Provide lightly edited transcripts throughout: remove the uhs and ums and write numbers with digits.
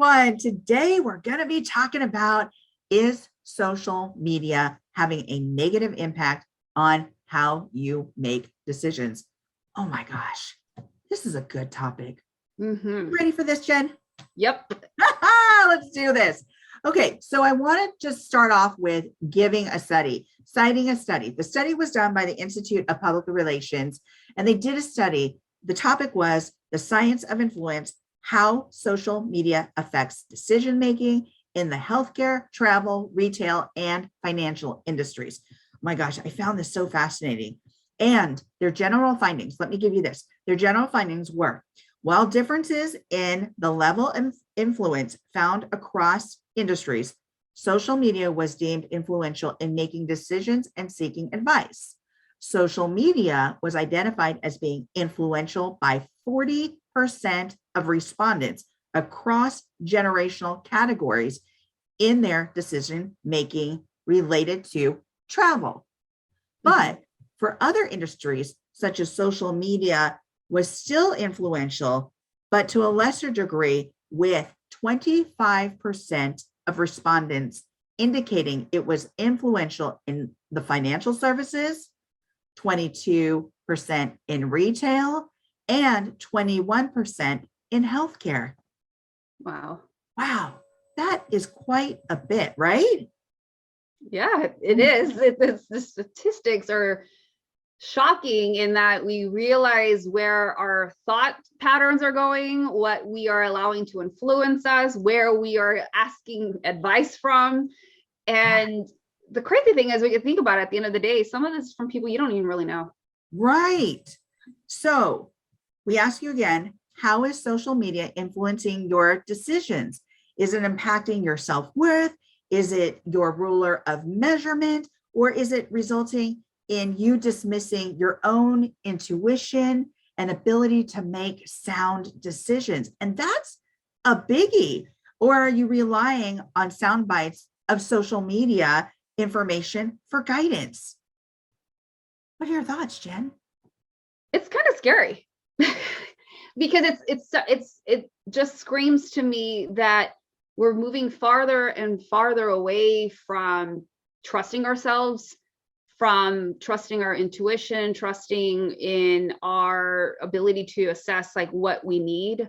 everyone. Today we're going to be talking about, is social media having a negative impact on how you make decisions? Oh my gosh, this is a good topic. Ready for this, Jen? Yep. Let's do this. Okay, so I want to just start off with citing a study. The study was done by the Institute of Public Relations, and they did a study. The topic was the science of influence, how social media affects decision-making in the healthcare, travel, retail, and financial industries. Oh my gosh, I found this so fascinating. And their general findings, let me give you this. Their general findings were, while differences in the level of influence found across industries, social media was deemed influential in making decisions and seeking advice. Social media was identified as being influential by 40% of respondents across generational categories in their decision making related to travel. But for other industries, such as social media, was still influential, but to a lesser degree, with 25% of respondents indicating it was influential in the financial services, 22% in retail, and 21% in healthcare. Wow. Wow, that is quite a bit, right? Yeah, it is. The statistics are shocking in that we realize where our thought patterns are going, what we are allowing to influence us, where we are asking advice from. And the crazy thing is, when you think about it, at the end of the day, some of this is from people you don't even really know. Right. So we ask you again, how is social media influencing your decisions? Is it impacting your self-worth? Is it your ruler of measurement? Or is it resulting in you dismissing your own intuition and ability to make sound decisions? And that's a biggie. Or are you relying on sound bites of social media information for guidance? What are your thoughts, Jen? It's kind of scary because it just screams to me that we're moving farther and farther away from trusting ourselves, from trusting our intuition, trusting in our ability to assess like what we need.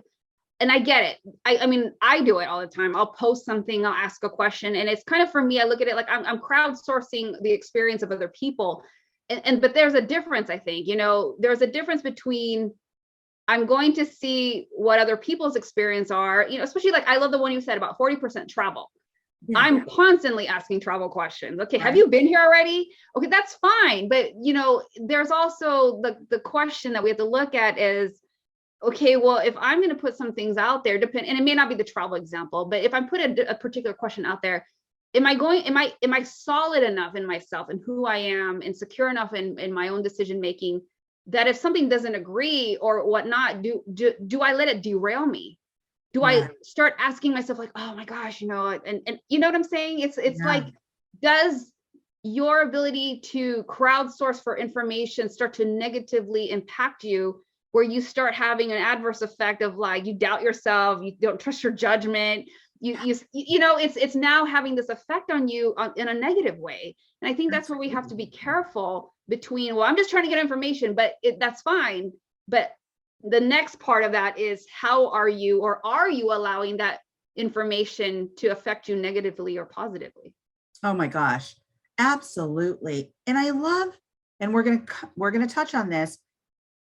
And I get it. I mean, I do it all the time. I'll post something, I'll ask a question. And it's kind of, for me, I look at it like I'm crowdsourcing the experience of other people. But there's a difference, I think, there's a difference between I'm going to see what other people's experience are, especially like, I love the one you said about 40% travel. Yeah. I'm constantly asking travel questions. Okay, right. Have you been here already? Okay, that's fine. But, there's also the question that we have to look at is, okay, well, if I'm going to put some things out there, and it may not be the travel example, but if I put a particular question out there, am I solid enough in myself and who I am and secure enough in my own decision making that if something doesn't agree or whatnot, do I let it derail me? Do I start asking myself like, oh my gosh, and you know what I'm saying? It's like, does your ability to crowdsource for information start to negatively impact you, where you start having an adverse effect of like, you doubt yourself, you don't trust your judgment, it's now having this effect on you in a negative way. And I think that's where we have to be careful between, well, I'm just trying to get information, but that's fine. But the next part of that is, how are you allowing that information to affect you negatively or positively? Oh my gosh, absolutely. And I love, and we're going to touch on this,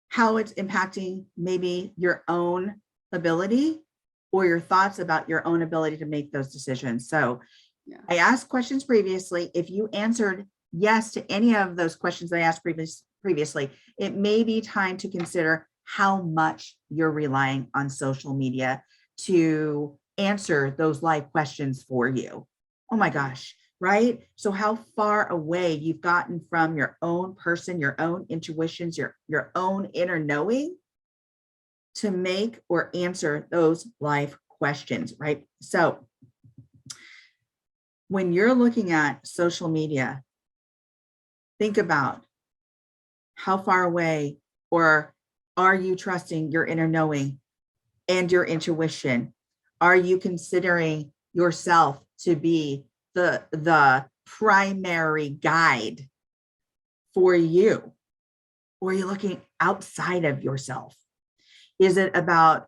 how it's impacting maybe your own ability or your thoughts about your own ability to make those decisions. So I asked questions previously. If you answered yes to any of those questions I asked previously, it may be time to consider how much you're relying on social media to answer those live questions for you. Oh my gosh, right? So how far away you've gotten from your own person, your own intuitions, your own inner knowing to make or answer those live questions, right? So when you're looking at social media, think about how far away, or are you trusting your inner knowing and your intuition? Are you considering yourself to be the primary guide for you? Or are you looking outside of yourself? Is it about,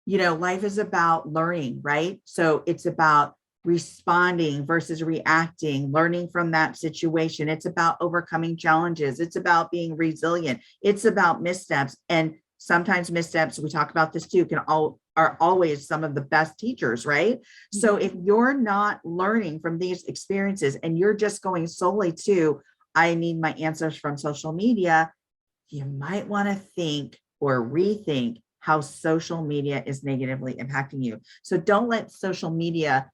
life is about learning, right? So it's about responding versus reacting, learning from that situation. It's about overcoming challenges. It's about being resilient. It's about missteps. And sometimes missteps, we talk about this too, are always some of the best teachers, right? So if you're not learning from these experiences and you're just going solely to, I need my answers from social media, you might want to think or rethink how social media is negatively impacting you. So don't let social media,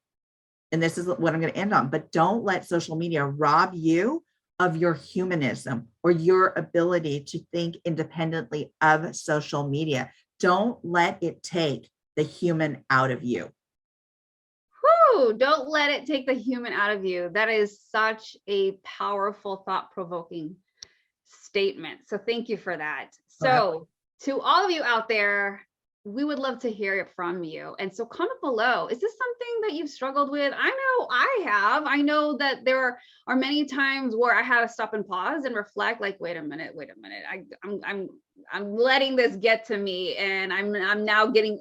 and this is what I'm going to end on, but don't let social media rob you of your humanism or your ability to think independently of social media. Don't let it take the human out of you. Whew, don't let it take the human out of you. That is such a powerful, thought-provoking statement. So thank you for that. So to all of you out there, we would love to hear it from you. And so comment below, is this something that you've struggled with? I know I have. I know that there are many times where I had to stop and pause and reflect, like, wait a minute. I'm letting this get to me, and I'm now getting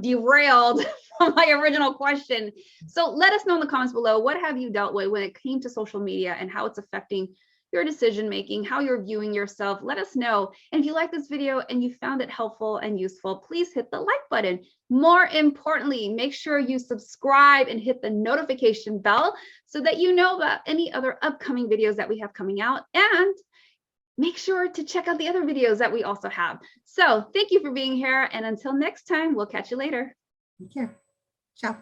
derailed from my original question. So let us know in the comments below, what have you dealt with when it came to social media and how it's affecting your decision making, how you're viewing yourself. Let us know. And if you like this video and you found it helpful and useful, please hit the like button. More importantly, make sure you subscribe and hit the notification bell so that you know about any other upcoming videos that we have coming out. And make sure to check out the other videos that we also have. So thank you for being here. And until next time, we'll catch you later. Take care. Ciao.